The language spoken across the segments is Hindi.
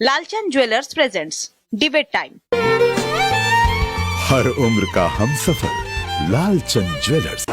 Lalchand jewellers presents debate time. हर उम्र का हमसफर लालचंद ज्वेलर्स।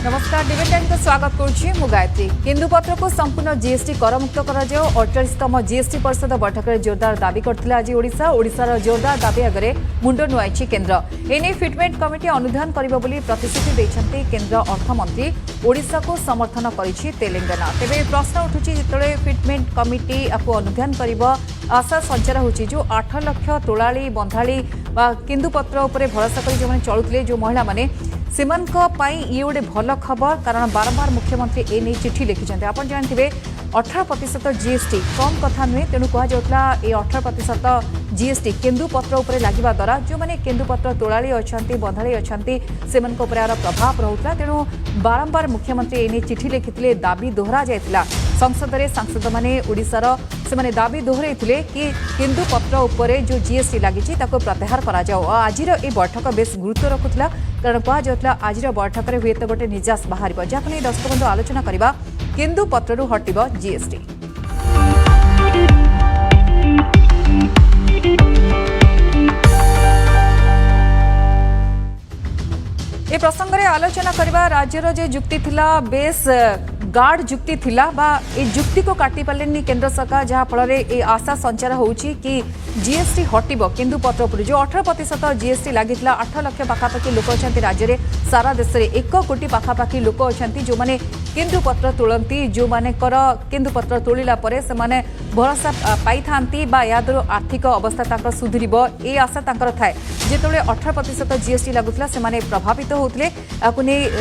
नमस्कार, डिबेट टाइम को स्वागत करुच्ची गायत्री। केन्दुपत्र को संपूर्ण जीएसटी करमुक्त कराଯାओ 48तम जीएसटी परिषद बैठक में जोरदार दाबी करथिला आज ओडिशा। ओडिशार जोरदार दाबी आगे मुंड नुआई केन्द्र। एने फिटमेंट कमिटी अनुधान करिबो बोली प्रतिश्रुति दैछन्ती केन्द्र अर्थमंत्री। ओडिशा को समर्थन करिछि तेलंगाना। तेबे प्रश्न उठुछि जेतले फिटमेंट कमिटी आपको अनुधान करिबो आशा संचार होछि जो 8 लाख तोलाली बंधाली बा केन्दुपत्र उपरे भरोसा करि जो माने चलुथिले जो महिला माने सेमानक पाई ये गोटे भल खबर, कारण बारंबार मुख्यमंत्री ए नहीं चिठी लिखिं। आप जानते 18% जीएसटी कम कथा नुहे, तेणु कहला ये 18% जीएसटी केन्दुपत्र उपर लगे द्वारा जो मैंने केन्दुपत्र तोलाली अच्छा बंधाली अच्छा से यार प्रभाव रोला। तेणु बारंबार मुख्यमंत्री ए नहीं चिठी लिखिते दाबी दोहरा जाता। संसद में सांसद मैंने ओडिशार से दाबी दोहराई कि केन्दुपत्र उपर जो जीएसटी लगी प्रत्याहार कराओ। आज बैठक बेस गुरुत्व रखुला, कारण कहला आज बैठक में हुए तो गोटे निजास बाहर जहाँ नहीं दर्शक बंधु आलोचना करवा केन्दुपत्र हटिब जीएसटी। ए प्रसंग में आलोचना करवा राज्यर जो जुक्ति थिला बेस गार्ड जुक्ति थिला बा ए जुक्ति को काटी पारे केंद्र सरकार, जहाँ फल ए आशा संचार होउची कि जीएसटी हटिब केन्दुपत्र पर जो 18% जीएसटी लगी 8 लाख पाखापाखि लोक अच्छा राज्य में सारा देश में 1 कोटी पाखापाखि लोक अच्छा जो मैंने केन्दुपत्र तोलती, जो मानेकर केन्दुपत्र तोलिला परे से माने भरोसा पाई थांती बा यादर आर्थिक अवस्था सुधुरिब ए आशा थाए। जेतबेले 18% जीएसटी लगुला से माने प्रभावित होते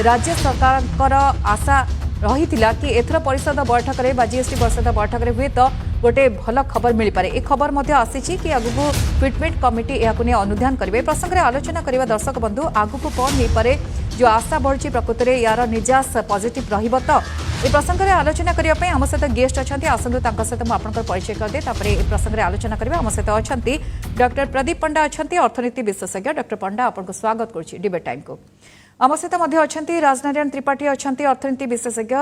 राज्य सरकार आशा रही कि एथर परिषद बैठक में जीएसटी परिषद बैठक में हुए तो गोटे भल खबर मिल पारे। एक खबर आसी कि आगु फिटमेंट कमिटी यह अनुधान करेंगे। प्रसंग में आलोचना करवा दर्शक बंधु आगु कौन हो पारे जो आशा बढ़ी प्रकृत में यार निजास पॉजिटिव रहिबो। तो ए प्रसंग में आलोचना करने आम सहित गेस्ट अच्छा आसतु सहित मुझे परिचय करदे प्रसंग में आलोचना करेंगे। आम सहित अच्छा डॉक्टर प्रदीप पंडा अच्छा अर्थनीति विशेषज्ञ। डॉक्टर पंडा आपको स्वागत करुच्ची डिबेट टाइम को। आम सहित अच्छा राजनारायण त्रिपाठी अच्छा अर्थनीति विशेषज्ञ।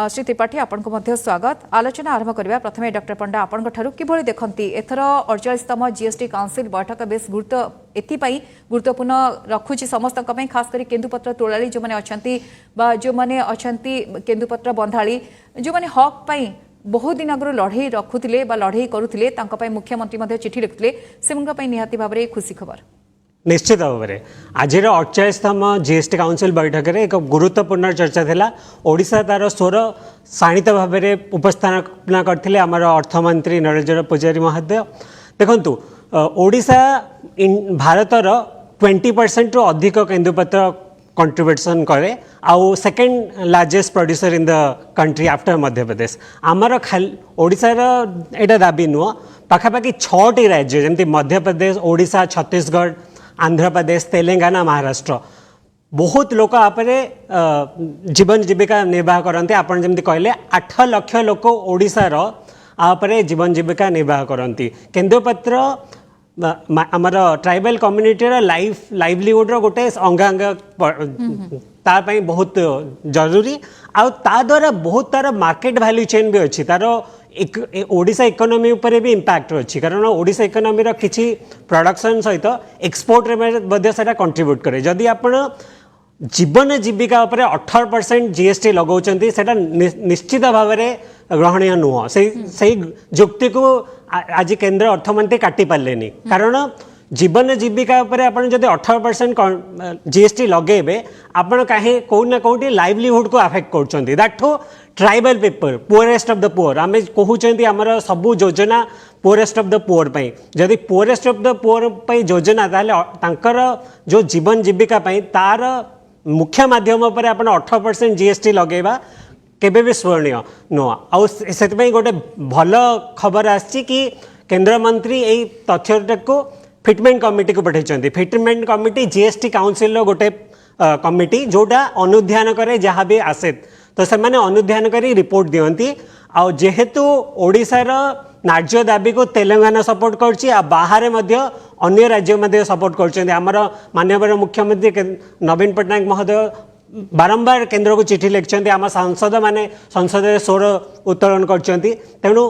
श्री त्रिपाठी आपको स्वागत। आलोचना आरंभ करवा प्रथम डॉक्टर पंडा आपंठ किभली देखती एथर 48तम जीएसटी काउंसिल बैठक बेस गुरुत्व एथपाई गुरुत्वपूर्ण रखुची समस्त खास कर केन्दुपत्र तोलाली जो मैंने अच्छा जो मैंने अच्छा केन्दुपत्र बंधाली जो मैंने हक पाई बहुत दिन आगु लड़े रखुले लड़े करुले मुख्यमंत्री चिठी लिखुले से निहाती भाव में खुशी खबर। निश्चित भाव में आज 48तम जीएसटी काउंसिल बैठक में एक गुरुत्वपूर्ण चर्चा थिला। ओडिशा तार स्वर शाणित भाव में उपस्थापना करथिले आमर अर्थमंत्री नरेंद्र पुजारी महोदय। देखंतु ओडिशा भारतर 20% रु अधिक केन्दुपत्र कंट्रीब्यूशन करे आउ second largest producer in the country after Madhya Pradesh. आमर ओडिशार एटा दाबी नुह पाखापाखि 6टी राज्य जमती मध्य प्रदेश, ओडिशा, छत्तीसगढ़, आंध्र प्रदेश, तेलंगाना, महाराष्ट्र बहुत लोक आपरे जीवन जीविका निर्वाह करते। आपन जमती कहले 8 लाख लोक ओडिशार आपरे जीवन जीविका निर्वाह करती। केन्दुपत्र आमर ट्राइबल कम्युनिटी लाइवलीहुड गोटे अंगांग तापाई बहुत जरूरी आ द्वारा बहुत तार मार्केट वैल्यू चेन भी अच्छी तार ओडिशा इकोनॉमी उपर भी इम्पैक्ट अच्छी, कारण ओडिशा इकोनॉमी रो किछि प्रोडक्शन सहित एक्सपोर्ट रे से कंट्रीब्यूट करे। जदि आपण जीवन जीविका उपर 18% जीएसटी लगाउछन्ती सेटा निश्चित भाव में ग्रहणीय नुह। से जुक्ति को आज केंद्र अर्थमंत्री काटी पार्लेनी, कारण जीवन जीविका उपर आपण जदि 18% जीएसटी लगेबे आपण काहे कोना कोठी लाइवलीहुड को अफेक्ट करछन्ती। That tribal people poorest of the poor आमे कहउछन्ती हमर सबु योजना पुअरेस्ट ऑफ द पुअर पई। जदि पुअरेस्ट ऑफ द पुअर पई योजना ताले तांकर जो जीवन जीविका पई तार मुख्य माध्यम पर आपण 18% जीएसटी लगेबा केबे भी स्वर्णीय नुआ। आ से गोटे भल खबर आछि कि केंद्र मंत्री एई तथ्य को फिटमेंट कमिटी को पठाई। फिटमेंट कमिटी जीएसटी काउंसिल गोटे कमिटी जोटा अनुध्यान करे जहाँ भी आसे तो से अनुध्यान करी रिपोर्ट दियंती। आ जेहेतु ओडिशार न्याय्य दाबी को तेलंगाना सपोर्ट करछि आ बाहर मध्य अन्य राज्य मध्य सपोर्ट करछन्ते हमर माननीय मुख्यमंत्री नवीन पटनायक महोदय बारंबार केंद्र को चिठी लिखिं आम सांसद मैंने संसद में स्वर उत्तोलन कर तेणु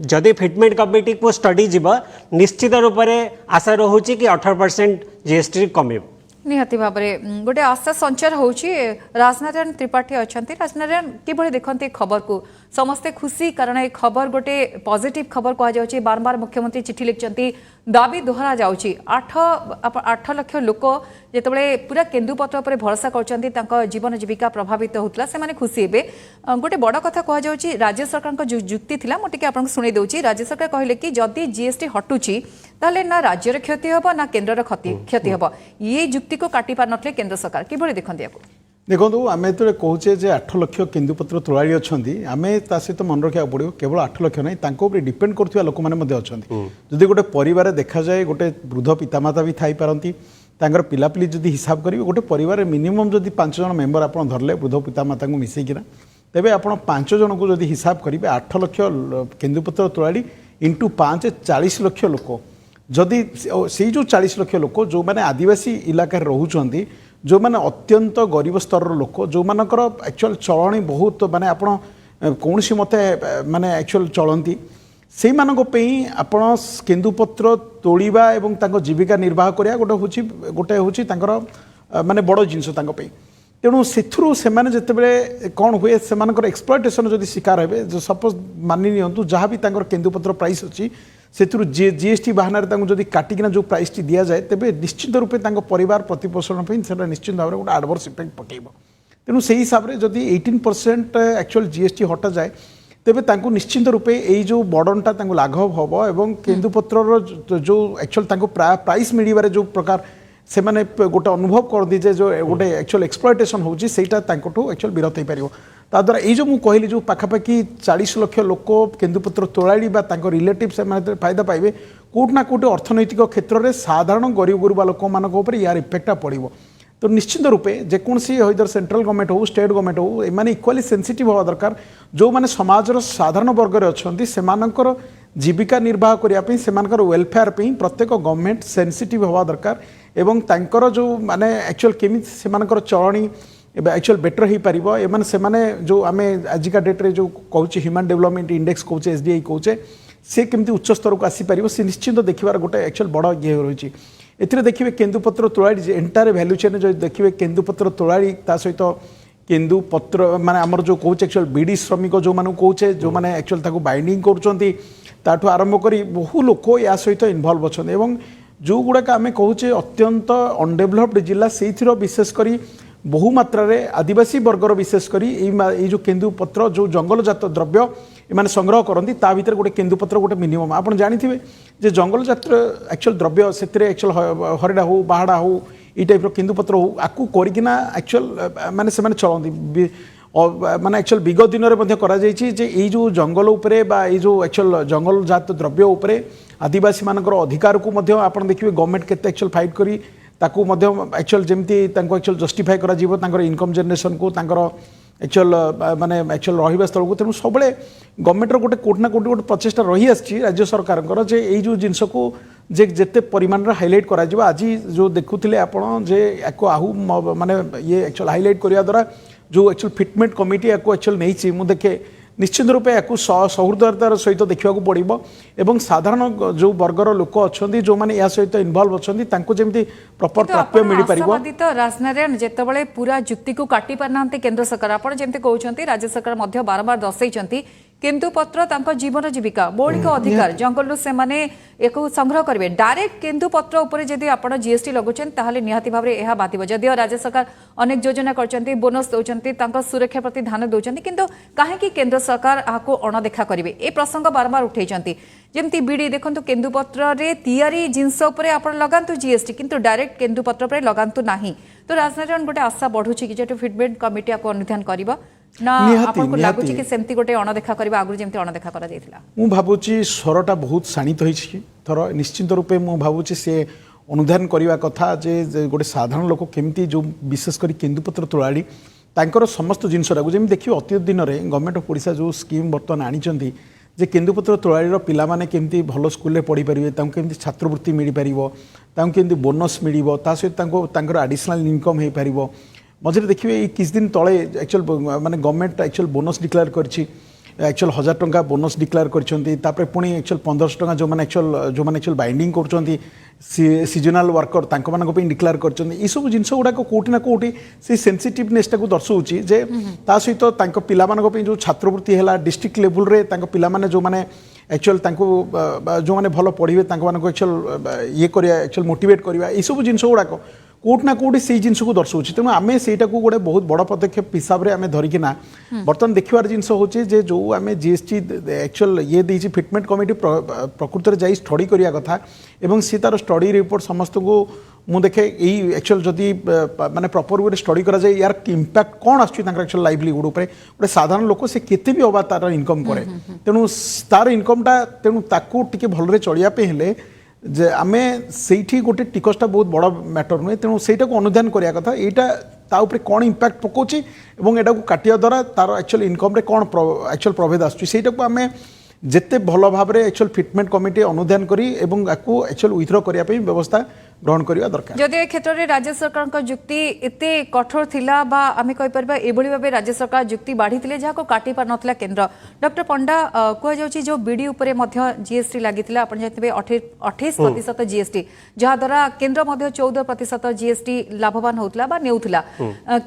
जदि फिटमेंट कमिटी को स्टडी जीव निश्चित रूप से आशा रोचे कि 18% जीएसटी कम निहाती भाव में गोटे आशा संचार होची राजनारायण त्रिपाठी अच्छा राजनारायण किभली देखते खबर को समस्ते खुशी कारण ये खबर गोटे पॉजिटिव खबर कहुच्छी बारंबार मुख्यमंत्री चिठी लिखिं दाबी दोहरा जाऊँगी 8 लाख लोक जितेबाला पूरा केन्दुपत्र पर भरोसा कर जीवन जीविका प्रभावित होता से खुशी हे गोटे बड़ कथा कहुच्छी राज्य सरकार जो जुक्ति थी मुझे आपको शुणे दूसरी राज्य सरकार कहले कि जदि जीएसटी हटुची ताहले ना राज्यर क्षति हम ना केन्द्र क्षति हम ये जुक्ति को काटि पार नथिले केन्द्र सरकार किभली देखते देखो आम जो कहे जे 8 लाख केन्दुपत्र तोलाड़ी अच्छा आम ता सहित मन रखा पड़ो केवल 8 लाख ना डिपेंड करुवा लोक मैंने अच्छा जदि गोटे परिवार देखा जाए गोटे वृद्ध पितामाता भी थी पारती पिलापिली जदि हिसाब करेंगे गोटे परिवार मिनिमम जदि 5 जन मेम्बर आप धरले वृद्ध पितामाता को मिसेकिना तेरे आप 5 जन को जदि हिसाब करेंगे 8 लाख केन्दुपत्र तोलाड़ी इंटू 5 40 लाख लोक जदि से जो 40 लाख लोक जो मैंने आदिवासी इलाकार रोचे जो मैंने अत्यंत गरीब स्तर लोक जो मानकर एक्चुअल चलणी बहुत माने आपण कौन सी मत माने एक्चुअल चलती से आपण केन्दुपत्र तोड़वा एवं तांको जीविका निर्वाह करा गोटे हूँ माने बड़ जिनस तेणु से मैंने जिते कौन हुए से एक्सप्लॉयटेशन जदि शिकार हे सपोज मानि नियंतु जहाँ भी केन्दुपत्र प्राइस अच्छी से जीएसटी बहाना जदि काटिकिना जो प्राइस टी दि जाए तेज निश्चित रूपे परिवार प्रतिपोषण से निश्चित भाव में गोटे आडवर्स इफेक्ट पकेब तेणु से हिसाब से जदि 18% एक्चुअल जीएसटी हटा जाए तेज निश्चित रूपे यो बर्डनटा लाघव हम और केन्दुपत्र जो एक्चुअल प्राइस मिलवे जो प्रकार से माने गोटे अनुभव कर दीजे जो गोटे एक्चुअल एक्सप्लॉयटेशन होची सेटा तांकोठो एक्चुअल विरत हो पारिबो ताद्वारा ये जो मुझे कहली जो पाखापाखि 40 लाख लोक केन्दुपत्र तोलाड़ी रिलेटिव से फायदा पाइबे कोटना कोटे अर्थनैतिक क्षेत्र में साधारण गरीब गुरुबा लोक मान यार इफेक्टा पड़ो तो निश्चित रूपे जेकोसी इधर सेंट्रल गवर्नमेंट हो स्टेट गवर्नमेंट हो एमाने इक्वाली सेंसिटिव हवा दरकार जो माने समाजर साधारण वर्गर अच्छा से जीविका निर्वाह करने से वेलफेयर प्रत्येक गवर्नमेंट सेंसिटिव हवा दरकार एवं तांकर जो माने एक्चुअल केमी से चलणी एक्चुअल बेटर हो पार एमाने से माने जो आम आजिका डेट्रे जो कहूँ ह्यूमन डेवलपमेंट इंडेक्स कौचे एसडीआई कौचे सी केमती उच्च स्तर को आसीपर सी निश्चित देखार गोटे एक्चुअल बड़ ये रही है देखिए केन्दुपत्र तोलाड़ी एंटायर भैल्यू चेन जो देखिए केन्दुपत्र तोलाड़ी ता सहित केन्दुपत्र माने आमर जो कौच एक्चुअल बीडी श्रमिक जो मानू कौचे जो माने एक्चुअल ताको बाइंडिंग करुँच आरंभ कर बहु लोक या सहित इनवल्व अच्छा एवं जो गुड़ाक आम कौचे अत्यंत अनडेभलप्ड जिला से विशेषकर बहु मात्रा आदिवासी वर्गर विशेषकर ये जो केन्दुपत्र जो जंगलजात द्रव्य एमाने संग्रह करती ता भीतर गोटे केन्दुपत्र गोटे मिनिमम आप जानी जे जंगलजात एक्चुअल द्रव्य से एक्चुअल हरिड़ा हो बाहाड़ा हो ये टाइप केन्दुपत्र हो आपको करना एक्चुअल माने से चलती माने एक्चुअल विगत दिन में जो जंगल उपरे बा ये जो एक्चुअल जंगलजात द्रव्य उपरे आदिवासी मानकर अधिकार को देखिए गवर्नमेंट केते एक्चुअल फाइट करी ताकू एक्चुअल जमती एक्चुअल जस्टिफाई करा जीवो तांकर इनकम जनरेशन को तांकर एक्चुअल माने एक्चुअल रहिबा स्थल को तेणु सब गवर्नमेंटर गोटे कोटना कोटी गोटे प्रचेषा रही आसी राज्य सरकार जे ये जो जिनस को जे जेते परिमाण हाइलाइट करा जीवो आज जो देखुथिले आपण जे याको आहू माने ये एक्चुअल हाइलाइट करिया द्वारा जो एक्चुअल फिटमेंट कमिटी याको एक्चुअल नहीं मु देखे निश्चित रूपे या सहृदयतार सहित देखा पड़ो एवं साधारण जो वर्गर लोक अच्छा जो मैंने या सहित इनवल्व अच्छा जमी प्रॉपर प्राप्य मिल पार राजनारायण जितेबाला पूरा जुक्ति को काटि पारना केन्द्र सरकार आपड़ जमी कहते राज्य सरकार बारंबार दर्शाई केन्दुपत्र जीवन जीविका मौलिक अधिकार जंगल से माने एक संग्रह करेंगे डायरेक्ट केन्दुपत्र उपरे जदि आप जीएसटी लगुचन ताहले निहाती भाव में यह बाधिब जदिव राज्य सरकार अनेक योजना करछन्ती बोनस दौरान सुरक्षा प्रति ध्यान दौरान किंतु कहीं केन्द्र सरकार आपको अणदेखा करेंगे ए प्रसंग बारंबार उठे जमती बीड़ी देखो केन्दुपत्र तैयारी जिनस आप लगातु जीएसटी किंतु डायरेक्ट केन्दुपत्र पर लगातु नहीं तो राजनारायण गोटे आशा बढ़ुची कि जो फिटमेंट कमिटी आपको अनुधान कर ना आपको लागुच कि सेमती गोटे अणदेखा करबा आगु जेमती अणदेखा करा जायतिला मु भाबुची स्वरटा बहुत शाणित होइछि थर निश्चित रूपे मु भाबुची से अनुधान करबा कथा जे गोटे साधारण लोक केमती जो विशेष करी केन्दुपत्र तोलाड़ी तांकर समस्त जिनस जेमती देखिए अतीत दिन में गवर्नमेंट ऑफ ओडिशा जो स्कीम बर्तमान आनिचंती जे केन्दुपत्र तोलाड़ीर पिलामाने केमती भल स्कूल पढ़ी पारे केमती छात्रवृत्ति मिल पार केमती बोनस मिल सहित आडिशनल इनकम हो पार मझे देखिए किस दिन तले एक्चुअल माने गवर्नमेंट एक्चुअल बोनस डिक्लेयर करछि एक्चुअल 1000 टंका बोनस डिक्लेयर करछंती पुणी एक्चुअल 1500 टंका जो मैंने एक्चुअल बाइंडिंग कर सीजनल वर्कर तांको मानको पे डिक्लेयर करछंती ई सब जिंस गुडा कोठी ना कोठी से सेंसिटिवनेस टाको दर्शाउछि जे ता सहित तांको पिला मानको पे जो छात्रवृत्ति हैला डिस्ट्रिक्ट लेवल रे तांको पिला माने जो माने एक्चुअल तांको जो माने भलो पढिबे तांको मानको एक्चुअल ये करिया एक्चुअल मोटिवेट करिया ई सब जिंस गुडा कोट ना कोटी से जिन को दर्शाऊँ तेणु आम से गोटे बहुत बड़ पदक्षेप हिसाब से आम धरिकिना बर्तमान देखार जिन हूँ जो आम जीएसटी एक्चुअल ये देती फिटमेंट कमिटी प्रकृत में जा स्टडी करने कथा एवं सी तार स्टडी रिपोर्ट समस्त को मु देखे यही एक्चुअल जदि माने प्रॉपर वे स्टडी करा जाए यार इम्पैक्ट कौन आक्चुअल लाइवलीहुड उपर गोटे साधारण लोक से केते भी अबा तार इनकम करे तेणु तार इनकमटा तेणु ताकू टिके भलरे चलियापे हेले जे आमे सेठी गोटे टिकसटा बहुत बड़ मैटर नुहे तेणु सेटा को अनुधान करिया कथा एटा ता उपरे कोन इम्पैक्ट पकोची एवं एटा को काटिया द्वारा तार एक्चुअल इनकम रे कोन एक्चुअल प्रभेद आछी सेटा को आमे जेते भल भाव रे एक्चुअल फिटमेंट कमिटी अनुधान करी एवं आकु एक्चुअल विथड्र करिया पे व्यवस्था ग्रहण करवा दरकार जदि ए क्षेत्र में राज्य सरकार का जुक्ति एते कठोर थिला बा आमे कहि परबा एभली भाबे राज्य सरकार जुक्ति बाढ़ी थिले जहा को काटी पार नथला केंद्र डॉक्टर पंडा कह जाउची जो बीडी उपरे मध्य जीएसटी लागिथिला आपण जतिबे 28% जीएसटी जहा द्वारा केंद्र मध्य 14% जीएसटी लाभवान होतला बा नेउथला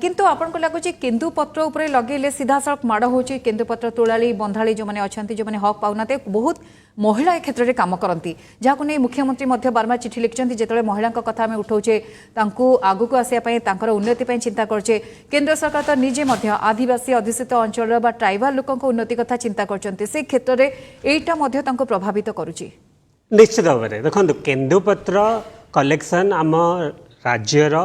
किंतु आपण को लागुची केंदुपत्र उपरे लगेले सीधा सड़क माड़ होची केंदुपत्र तोलाली बंधाली जो माने अछंती जो माने हक पाउनाते बहुत महिला ए क्षेत्र में काम करती जहां नहीं मुख्यमंत्री बारंबार चिठी लिखिं जिते महिला कथा आम उठाऊे आगू को आसापी उन्नति चिंता करछे केंद्र सरकार तो निजे आदिवासी अधिष्ठित अंचल ट्राइबाल लोक उन्नति कथा चिंता कर क्षेत्र में यहीटा प्रभावित करुच्ची निश्चित भाव में देखो केन्दुपत्र कलेक्शन आम राज्यर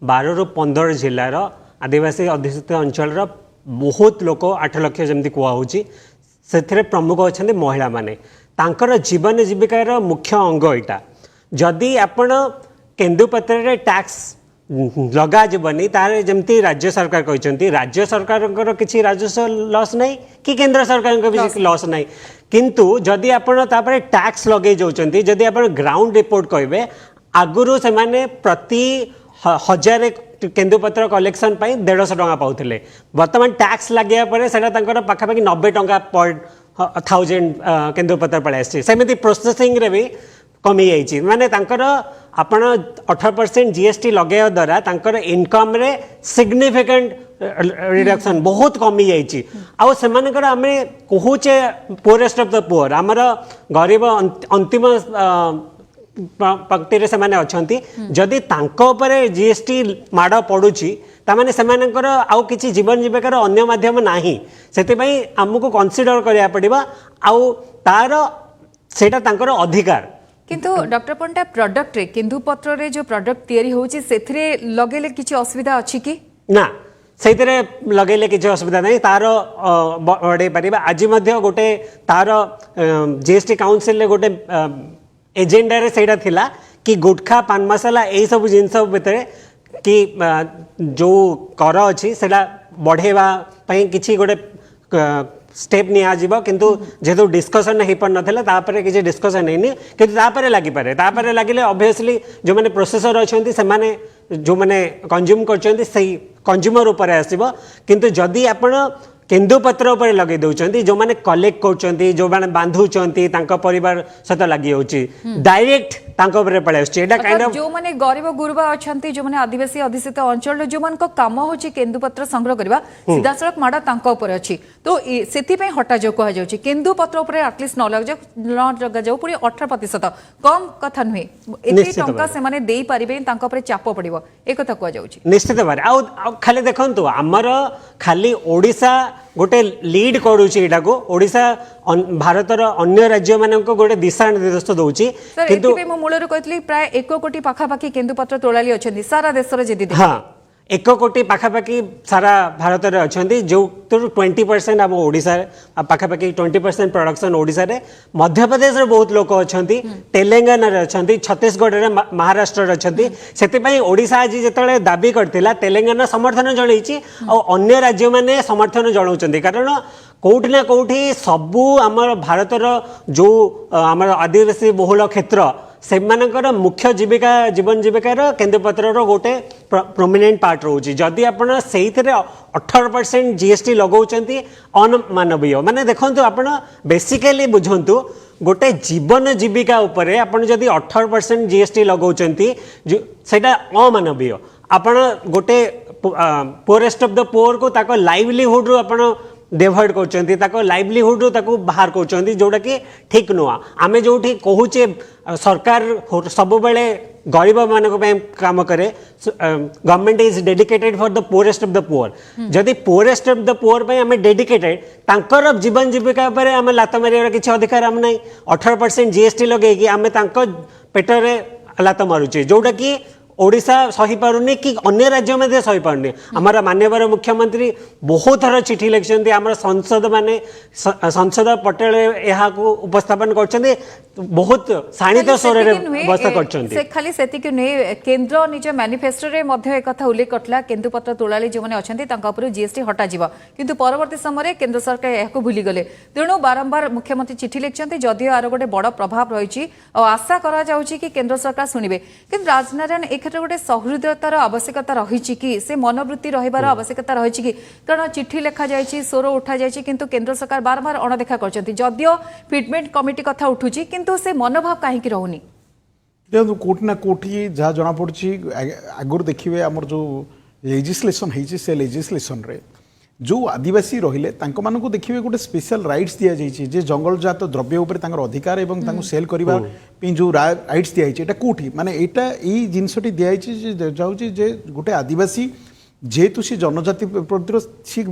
12 ରୁ 15 जिलार आदिवासी अधिष्ठित अंचल बहुत लोक 8 लाख जमी कहुच्छी से प्रमुख अच्छा महिला माने तांकर जीवन जीविकार मुख्य अंग यहाँ जदि आपण केन्दुपत्र टैक्स लगा जबनी तार जमती राज्य सरकार कहते राज्य सरकार किसी राजस्व लॉस नहीं कि केंद्र सरकार भी लॉस नहीं किंतु जदि आपण तापर टैक्स लगे जाउछंती जदि आपण ग्राउंड रिपोर्ट कहबे आगुरु से माने प्रति 1000 केन्दुपत्र कलेक्शन पाई 150 टंका पाउथिले वर्तमान टैक्स लगे पाखापाखि 90 टंका पर 1000 केन्दुपत्र पड़े आसी सेमती प्रोसेसिंग रे भी कमी जाइए माने आपण 18% जीएसटी लगे द्वारा तांकर इनकम रे सिग्निफिकेंट रिडक्शन बहुत कमी जाइए आउ सेमानकर आमे कहूचे पोरेस्ट ऑफ द पुअर आमर गरीब अंतिम पंक्ति से माने अछंती जदि तांको उपरे जीएसटी माड़ पड़ुची तामाने सेमानकर आउ किछि जीवन जीविकार अन्य माध्यम नाही सेति पई हमकु कंसीडर करिया पड़िबा आउ तार सेटा तांकर अधिकार किंतु डॉक्टर पंडा प्रोडक्ट रे केन्दुपत्र रे जो प्रोडक्ट तयारी होउची सेथिरे लगेले किछि असुविधा अछि कि ना से लगेले किसी असुविधा नहीं तार बढ़े पार आज गोटे तार जीएसटी काउंसिल गोटे एजेंडा रे सेटा थिला कि गुटखा पान मसाला यही सब जिनस भितर कि जो कर अच्छी से बढ़ेवा किसी गोटे स्टेप नियाजिब किंतु जेहेतु डिस्कसन हो पार नाला किसी डिस्कसन नहीं कि लगिपारे लगिले ऑब्वियसली जो मैंने प्रोसेसर अच्छा से जो मैंने कंज्यूम कर कंज्यूमर उपर आसब किंतु जदि आपण केन्दुपत्र उपर लगे दौरान जो मैंने कलेक्ट कर जो मैंने बांधुंट परिवार सहित लगी डायरेक्ट पड़े जो मैंने गरीब गुरुबा अच्छा जो मैंने आदिवासी अधिष्ठित अंचल जो मान काम हो केन्दुपत्र संग्रह करवा सीधा सड़क माड़ अच्छी तो से हटा जाऊ कह केन्दुपत्र आटलिस्ट न लगा जाऊ पुणी 18% कम कथा नुहे एत टंका से दे पारे चाप पड़ो एक कह निश्चित भाव खाली देखु आमर खाली ओडिशा गोटे लीड करुच्ची ओडिशा भारतर अन्य राज्य मानक गोटे दिशा निर्देश दौची किंतु मूलर कहती प्राय 1 कोटी पाखापाखि केन्दुपत्र तोलाली अच्छा सारा देश हाँ एक कोटी पाखापाखि सारा भारत में अच्छा जो 20% आम ओडिशा पाखापाखि 20% प्रोडक्शन ओडिशा रे मध्य प्रदेश रे बहुत लोक अच्छा तेलंगाना रे अच्छा छत्तीसगढ़ रे महाराष्ट्र रे अच्छा से ओडिशा आज जिते दाबी करथिला तेलंगाना समर्थन जणैछि और अन्य राज्य माने समर्थन जणाउछन्ति कारण कोउठी ना कोउठी सबू आम भारतर जो आम आदिवासी बहुल क्षेत्र से मुख्य जीविका जीवन जीविकार केन्द्रपत्र गोटे प्रोमिनेंट पार्ट रोचे जदि आप से 18% जीएसटी लगाउछन्ति अनमानवीय माने देखंतु आपण बेसिकली बुझंतु गोटे जीवन जीविका उपरे आपण जदि 18% जीएसटी लगाउछन्ति सेटा अमानवीय आपण गोटे पोरेस्ट ऑफ द पोअर को ताको लाइवलीहुड रो आपण डेभॉइड कर लाइवलीहुड ताको बाहर कर जोटा कि ठीक नुआ आमे जो कहूचे सरकार सब बेले गरीब मानक काम करे government is dedicated for the poorest of the poor जदि पोरेस्ट ऑफ द पुअर पे आमे डेडिकेटेड तांकर जीवन जीविका पर आमे लात मारियार किसी अधिकार आम नहीं 18% जीएसटी लगे आमे तांको पेटरे लात मारुचे जोटा कि ओडिशा सही पारुनी कि अन्य राज्य में सही पारुनी हमारा माननीय मुख्यमंत्री बहुत थर चिठी लिखिं आम संसद माने संसद पटेल यहाँ उपस्थापन कर बहुत शाणित स्वर व्यवस्था कर खाली से केन्द्र निज मैनिफेस्टो रे मध्य एक कथा उल्लेख करथिला केन्दुपत्र तोलाली जो मैंने अच्छा जीएसटी हटा जीव किंतु परवर्ती समय केन्द्र सरकार यह भूली गले तेणु बारंबार मुख्यमंत्री चिठी लिखिं जदिव आर गोटे बड़ प्रभाव रही आशा करा कि केन्द्र सरकार शुणवे कि राजनारायण ए क्षेत्र गोटे सहृदयतार आवश्यकता रही कि से मनोवृत्ति रहिबार आवश्यकता रही कि कारण चिठी लिखा जाइए स्वर उठा जाइए किंतु केन्द्र सरकार बारंबार अणदेखा करछन्ति जदियो फिटमेंट कमिटी कथा उठुची किंतु से मनोभाव कहीं रहुनी देखो कोटी ना कोटी जहाँ जना पड़ी आगुरी देखिए आमर जो लेजिस्लेसन है से लेजिस्लेसन रे जो आदिवासी रहिले तांको मानको देखिए गोटे स्पेशल राइट्स दिया जाइए जे जंगल जात द्रव्य उपर तांकर अधिकार एवं तांको सेल करबा पे जो राइट्स दिया जाइए एटा कोठी माने एटा ई जिनसटी दिया जाइए जाउची जे गोटे आदिवासी जेहेतु सी जनजाति प्रति सी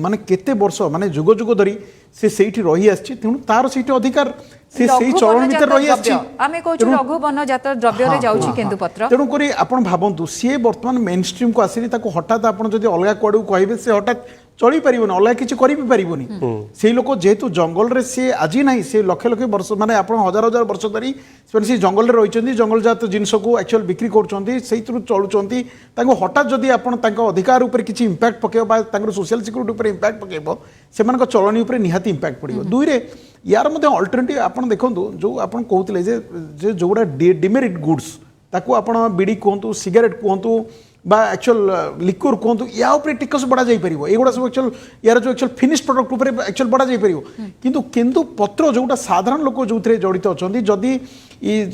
माने केते वर्ष माने जुग जुग धरी से सेठी रही आछि तेणु तार सेठी अधिकार से सेही चरण भीतर रही आछि आमे कहछु लघु वनजात द्रव्य रे जाउची केन्दुपत्र तेणु करी आपण भाबंतु सी वर्तमान मेन स्ट्रीम को आसीनी ताको हठात आपण जदि अलगा कुआडू कहबे से हठात चली पारिबोनी अलग किसी करि भी पारिबोनी से लोक जेहेतु जंगल रे से आज नहीं से लक्ष लक्ष वर्ष माने आपण हजार हजार वर्ष धरी से जंगल रे रहिचंदी जंगल जात जिनस को एक्चुअल बिक्री करचंदी सेहितु चलुचंदी ताको हठात जदि आपण ताको अधिकार ऊपर किसी इंपैक्ट पकेबो बा ताको सोशल सिक्यूरिटी ऊपर इंपैक्ट पकेबो सेमानक चलनी ऊपर निहाती इंपैक्ट पड़िबो दुई रे यार मध्य अल्टरनेटिव आपण देखंतु जो आपण कहउतले जे जोडा डिमेरिट गुड्स ताको आपण बीड़ी कहंतु सिगरेट कहंतु बा एक्चुअल लिक्वर कहतु या टिकस बढ़ा जापर एगुड़ा सब एक्चुअल यार जो एक्चुअल फिनिश प्रोडक्ट उपर एक्चुअल बढ़ा जापर किंतु केन्दु पत्र जोटा साधारण लोक जो जड़ित अच्छा जदि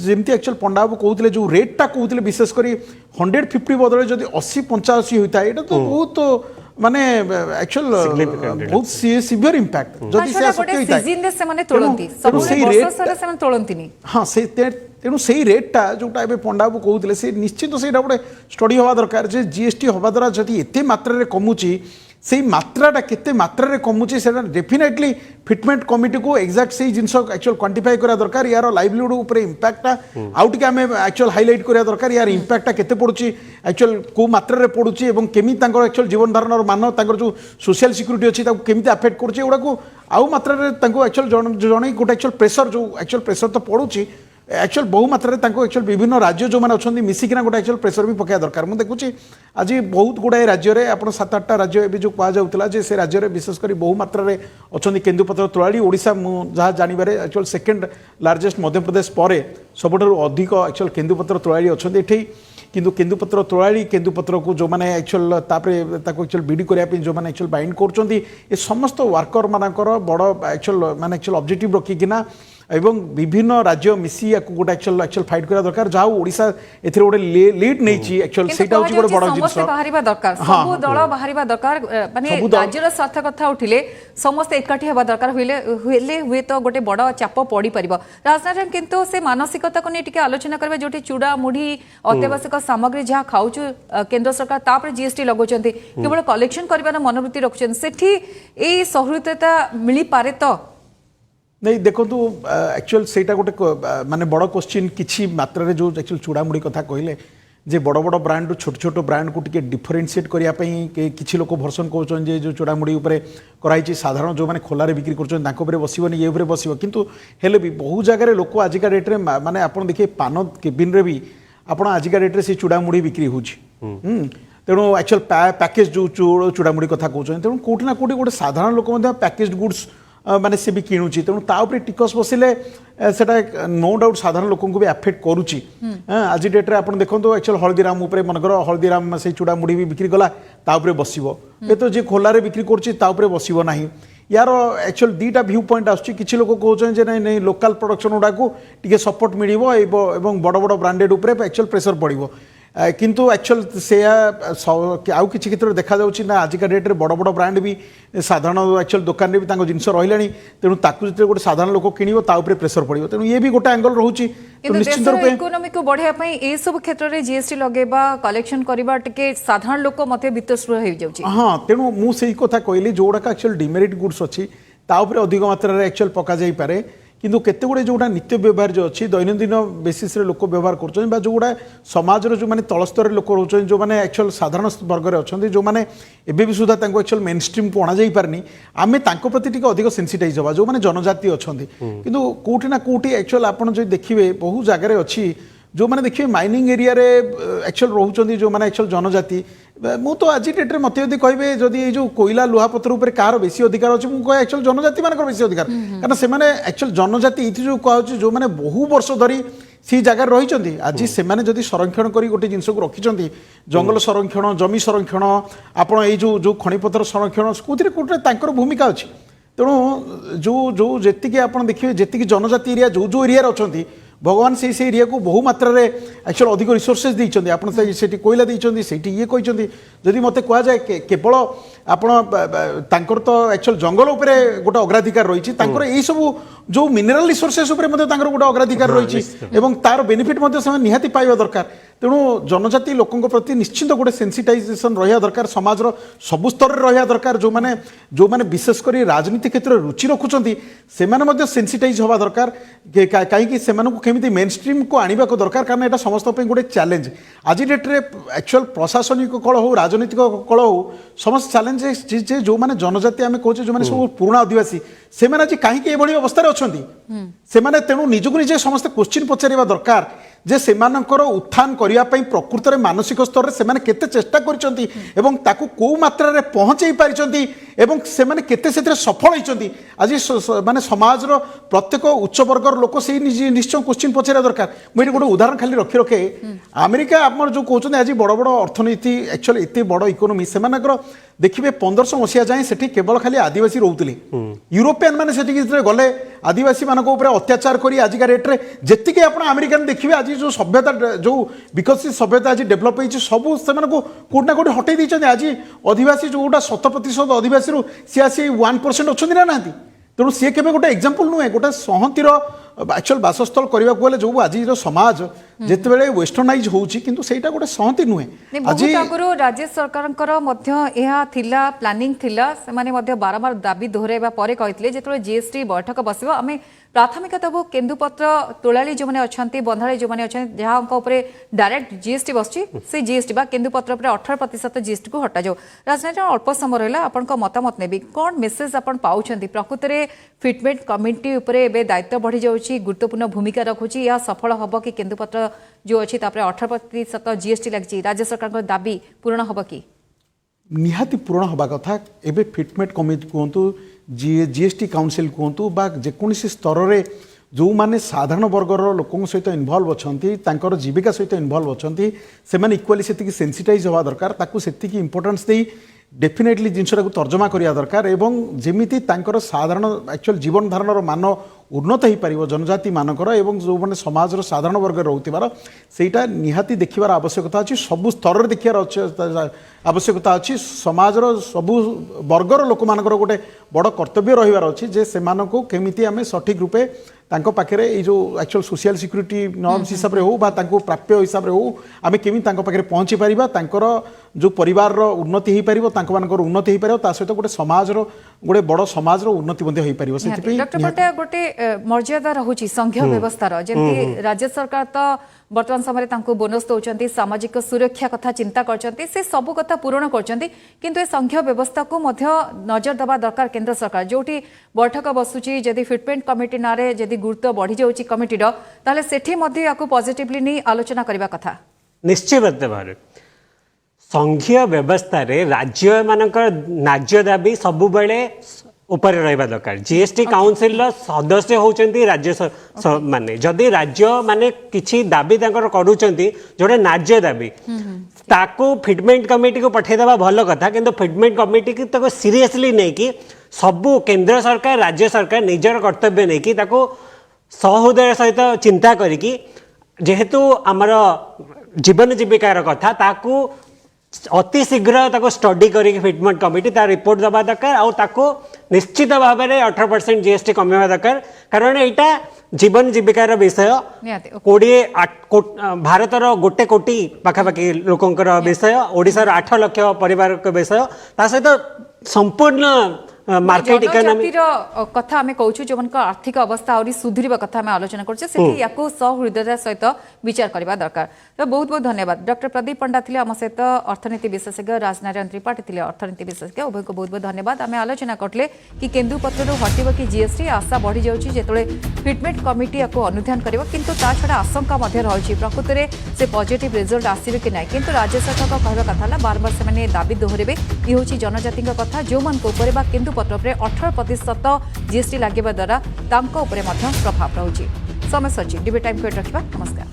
जमी एक्चुअल पंडा बाबू कहते जो रेटा कहते विशेषकर 150 बदले जब 80-85 होता है तो बहुत माने एक्चुअल बहुत सिवियर इंपैक्ट जदि से तोलती हाँ से तेणु से रेटा जोटा ए पंडा बाबू कहते से निश्चित से गोटे स्टडी हवा दरकार जे जीएसटी हवा द्वारा जदि एते मात्रा रे कमुची से मात्राटा केते मात्रा रे कमुची से डेफिनेटली फिटमेंट कमिटी को एक्जाक्ट से जिनस एक्चुअल क्वांटिफाई करा दरकार यार लाइवलीहुड ऊपर इंपैक्टा आउ टिके आमे एक्चुअल हाइलाइट करा दरकार यार इंपैक्टा केते पड़ुची एक्चुअल को मात्रा रे पड़ुची एवं केमी तांकर एक्चुअल जीवन धारणर मान तांकर जो सोशल सिक्यूरिटी अछि ताको केमिति अफेक्ट करूची एडा को आउ मात्रा रे तांको एक्चुअल जणे गोटे एक्चुअल प्रेशर जो एक्चुअल प्रेशर तो पड़ुची एक्चुअल बहु मात्रा एक्चुअल विभिन्न राज्य जो मैंने अच्छा मिसिकिना गोटे एक्चुअल प्रेशर भी पकाया दरकार मुझे देखुची आज बहुत गुड़ाए राज्य में आप 7-8टा राज्य ए जो कहुला से राज्य में विशेषकर बहु मात्रा अच्छा केन्दुपत्र तोलाड़ी ओडिशा जहाँ जानवर एक्चुअल सेकेंड लार्जेस्ट मध्यप्रदेश पर सबुठारु अधिक एक्चुअल केन्दुपत्र तोलाड़ी अच्छा ये किंतु केन्दुपत्र तोलाड़ी केन्दुपत्र को जो मैंने एक्चुअल एक्चुअल बीडी करने जो मैंने एक्चुअल बाइंड कर समस्त वर्कर मानकर बड़ एक्चुअल माने एक्चुअल ऑब्जेक्टिव रखिकिना एवं विभिन्न राज्य मिसी या गोटे एक्चुअल फाइट करा दरकार जहाँ ओडिशा एथिरे गोटे लीड नहीं एक्चुअल सेटा होची गोटे बड़ जिंस बाहरिबा दरकार सब दल बाहरिबा दरकार माने राज्यर स्वार्थ कथा उठिले समस्त एकाठी हेबा दरकार हुए हुए तो गोटे बड़ चाप पड़ी परिबो राजनारायण किंतु से मानसिकता को टिके आलोचना करबे जोटी चूड़ा मुढ़ी अत्यावश्यक सामग्री जहाँ खाउछु केंद्र सरकार तापर जीएसटी लगोचंती केवल कलेक्शन करबार मनोवृत्ति रखुछन सेठी ए सहृदयता मिली पारे तो नहीं देखो एक्चुअल सेटा गोटे माने बड़ क्वेश्चन किछि मात्रा रे जो एक्चुअल चूड़ामुड़ी कथा कहले जे बड़ बड़ ब्रांड छोट छोट ब्रांड को टिके डिफरेनसीएट करने किसी लोक भर्सन कहते हैं जो चूड़ामुड़ी कराई साधारण जो मैंने खोलार बिक्री कर बसबनी ये बस कितु हेले भी बहु जगह लोक आजिका डेट्रे माने आप देखिए पान केबिन रे भी आप आजिका डेट्रे से चूड़ामुड़ी बिक्री हो तेणु एक्चुअल पैकेज जो चूड़ामुड़ी कथा कहते तेणु कौटि ना कौटि गोटे साधारण लोक पैकेज गुड्स माने से भी किणुची तेणु टिकस बसिले सेटा नो डाउट साधारण लोक भी एफेक्ट करुच्ची आज डेट्रे आप देखो एक्चुअल हल्दीराम मनकर हल्दीराम से चूड़ामुड़ी भी बिक्री गला बस ये तो जी खोलार बिक्री कर बस ना यार एक्चुअल दीटा व्यू पॉइंट आसुच्ची लोक कहते हैं नहीं लोकल प्रोडक्शन गुड़ा को टिके सपोर्ट मिल बड़ बड़ ब्रांडेड एक्चुअल प्रेसर पड़ो किंतु एक्चुअल से आउ किसी क्षेत्र में देखा ना आजिका डेट्रे बड़ बड़ ब्रांड भी साधारण एक्चुअल दुकान में भी जिन रही तेणु जो गोटे साधारण लोक किणव प्रेसर पड़ो तेणु ये भी गोटे एंगल रोचे निश्चित रूप इकोनोमी को बढ़ावा ये सब क्षेत्र में जीएसटी लगेबा कलेक्शन करबा टिके साधारण लोक मते वित्तस्पृह हो जाउची हाँ तेणु मु सही कथा कहली जोड़ाक एक्चुअल डिमेरिट गुड्स अच्छी अधिक मात्रा एक्चुअल पका जाई पारे किंतु केते गुड़े जोड़ा नित्य व्यवहार जो अच्छी दैनंदिन बेसिस लोक व्यवहार कर जो गुड़ा समाज जो मैंने तल स्तर लोक रोचे जो मैंने एक्चुअल साधारण वर्ग में अच्छा जो मैंने एबे भी सुधा एक्चुअल मेन स्ट्रीम को अणाई पारनी आम प्रति टिके अधिक सेंसिटाइज हवा जो मैंने जनजाति अच्छा किंतु कौटि ना कौटि एक्चुअल आप देखिए बहु जगह अच्छी जो मैंने देखिए माइनिंग एरिया रे एक्चुअल रोचंदी जो मैंने एक्चुअल जनजाति मु तो आज डेट्रे मत यदि कहे जदि ये जो कोयला लुहा पत्थर उपर कार बेसी अधिकार अच्छे मुझे एक्चुअल जनजाति मान बेसी अधिकार कारण से एक्चुअल जनजाति ये जो कहे जो मैंने बहु वर्ष धरी सी जगह रही आज से संरक्षण कर गोटे जिनस को रखिंट जंगल संरक्षण जमी संरक्षण आपण ये जो खनिपथर संरक्षण कौन कौटे भूमिका अच्छी तेणु जो जो जी आप देखिए जी जनजाति एरिया जो जो एरिया अच्छा भगवान से एरिया को बहु मात्रा रे एक्चुअल अधिक रिसोर्सेस देइछन्ती आपण से कोयला देइछन्ती सेठी ये कहते जदि मते कह जाए केवल आपण तांकर तो एक्चुअल जंगल उपरे गोटे अग्राधिकार रही तांकर एई सब जो मिनरल रिसोर्सेस उपरे मते तांकर गोटे अग्राधिकार रही एवं तार बेनिफिट मते से निहाती पाइबा दरकार तेणु जनजाति लोकों प्रति निश्चित गोटे सेंसिटाइजेशन रहा दरकार समाज सबु स्तर रहा दरकार जो माने विशेषकर राजनीति क्षेत्र में रुचि रखुंट से सेंसिटाइज हवा दरकार कहीं केमी मेन स्ट्रीम को आने को दरकार कारण यहाँ समस्त गोटे चैलेंज आज डेट्रे एक्चुअल प्रशासनिक कल हो राजनीतिक कल हो समस्त चैलेंज जो मैंने जनजाति आम कहे जो मैंने सब पुराणा आदिवासी से आज कहीं अवस्था अच्छा से तेणु निजक निजे समस्त क्वेश्चन पचार दरकार जे सेमानकर उत्थान करिया पई प्रकृत रे मानसिक स्तर रे सेमाने केते चेष्टा करिसंती एवं ताकू को मात्रा रे पहुंचई पारिसंती एवं सेमाने केते सेते सफल होइसंती आज माने समाज रो प्रत्येक उच्च वर्गर लोक से निश्चय क्वेश्चन पचारा दरकार मैं गोटे उदाहरण खाली रखी रखे अमेरिका आप जो कहते आज बड़ बड़ अर्थनीति एक्चुअली एत बड़ इकोनोमी से देखिए 1500 मसीहा जाए सेठी केवल खाली आदिवासी रोते यूरोपियन मैंने गले आदिवासी मान अत्याचार करी आजिका रेट्रे जी आप अमेरिकान देखिए आज जो सभ्यता जो विकसित सभ्यता आज डेभलप होती सब से कौट ना कौट हटई देते आज आदिवासी जो 100% आदिवासी सी आसी 1% अच्छा ना तेणु सी के गोटे एग्जांपल नुहे गोटे सहतिर एक्चुअल बासस्थल करने को जो आज समाज जिते वेस्टर्नाइज होची किंतु सेटा गोटे सहति नुहे आज राज्य सरकार प्लानिंग थिला से बारंबार दाबी दोहराइबा परे कहथिले जेतले जीएसटी बैठक बसिबो आमे प्राथमिकता वो केन्दुपत्र तोलाली जो मैंने अच्छा बंधाड़ी जो मैंने अच्छा जहाँ डायरेक्ट जीएसटी बसची से जीएसटी बा केन्दुपत्र 18% जीएसटी को हटा जाओ राजनीति अल्प समय रहा आपण मतामत नेबी कौन मेसेज आपण पाउछंती प्रकृत में फिटमेंट कमिटी उपरे एबे दायित्व बढ़ी जाउची गुरुत्वपूर्ण भूमिका रखुची या सफल हबो कि केन्दुपत्र जो अच्छी 18% जीएसटी लगी राज्य सरकार दाबी पूर्ण हम कि निहाती पूर्ण हवा कथा एबे फिटमेंट कमिटी कहतु जीएसटी काउंसिल कहतु बा जेकोसी स्तर में जो माने साधारण वर्गर लोकों सहित इनवल्व अच्छा जीविका सहित इनवल्व अच्छा से इक्वाली से सेंसिटाइज हवा दरकार ताकू से इंपोर्टेंस दे डेफिनेटली जिनसा को तर्जमा करिया दरकार एवं जेमिति तांकर साधारण एक्चुअल जीवन धारण मान उन्नत हो पार जनजाति मानकर एवं जो मैंने समाज साधारण वर्ग रोबार सेटा निहाती देखिबार आवश्यकता अच्छी सबु स्तर देखियार आवश्यकता अच्छी समाज सबु वर्गर लोक मानकर गोटे बड़ कर्तव्य रहिबार अच्छी जे सेमानकु केमिति आमे सठिक रूपे तांको पाखरे ये जो एक्चुअल सोशल सिक्यूरीटी नॉर्म्स हिसाब रे हो बा तांको प्राप्य हिसाब रे हो आमे केमि तांको पाखरे पहुंची परिबा तांकर जो परिवार रो उन्नति हो पारिबो तांको मानकर उन्नति हो पारिबो ता सहित गोटे समाज रो गोटे बड़ समाज रो उन्नति मध्ये हो पारिबो सेति पे डॉक्टर पटे गोटे मर्यादा रहुची संघीय व्यवस्थार जमी राज्य सरकार तो वर्तमान समय बोनस दौरान सामाजिक सुरक्षा कथा चिंता करछंती से सब कथा पूरण करछंती किंतु ए संघीय व्यवस्था को मध्य नजर देवा दरकार केंद्र सरकार जोटी बैठक बसुची जदि फिटमेंट कमिटी नारे जदि गुरुत्व बढ़ी जाउची कमिटीर ताले सेठी मध्य याकू पॉजिटिवली नहीं आलोचना करबा कथा निश्चित भाव संघीय व्यवस्था रे राज्य मानकर न्याज्य दाबी सबु बेले ऊपर रहा दरकार जीएसटी काउंसिल सदस्य होउचंती राज्य माने जदि राज्य माने किछि दाबी तांकर करूचंती जोडे न्याज्य दाबी ताको फिटमेंट कमिटी को पठे देबा भलो कथा किंतु फिटमेंट कमिटी की ताको सीरियसली नै कि सबु केंद्र सरकार राज्य सरकार निजर कर्तव्य नै कि ताको सहृदय सहित चिंता करिकी जेहेतु आमर जीवन जीविकार कथा ताको अति शीघ्र ताको स्टडी करिक फिटमेंट कमिटी तार रिपोर्ट दबा दरकार आउ ताको निश्चित भाव में 18% जीएसटी कमेवा दरकार कारण एटा जीवन जीविकार विषय निहाती, 20 भारतर 1 कोटी पाखापाखि लोकंकर विषय ओडिशार 8 लाख परिवार विषय ता सहित संपूर्ण मार्केट इकोनॉमी कथा आम कहूँ जो आर्थिक अवस्था आहरी सुधरवा कथा आम आलोचना करूँ सहृदय सहित विचार करने दरकार तो बहुत बहुत धन्यवाद डॉक्टर प्रदीप पंडा थे आम सहित अर्थनीति विशेषज्ञ राजनारायण त्रिपाठी थे अर्थनीति विशेषज्ञ उभय को बहुत बहुत धन्यवाद आम आलोचना करले कि केन्दुपत्र हटब कि जीएसटी आशा बढ़ी जाऊँगी जिते फिटमेंट कमिटी या अनुधान कर किंतु ता छड़ा आशंका रही प्रकृत में से पॉजिटिव रिजल्ट आसवे कि नहीं किंतु राज्य सरकार कहवा कथा बार बार से दाबी दोहरेबे ये हूँ जनजाति कथा जो केन्दु पत्र 18% जीएसटी लगे द्वारा प्रभाव रहुछि समय सचिव डिबेट टाइम को रखा नमस्कार।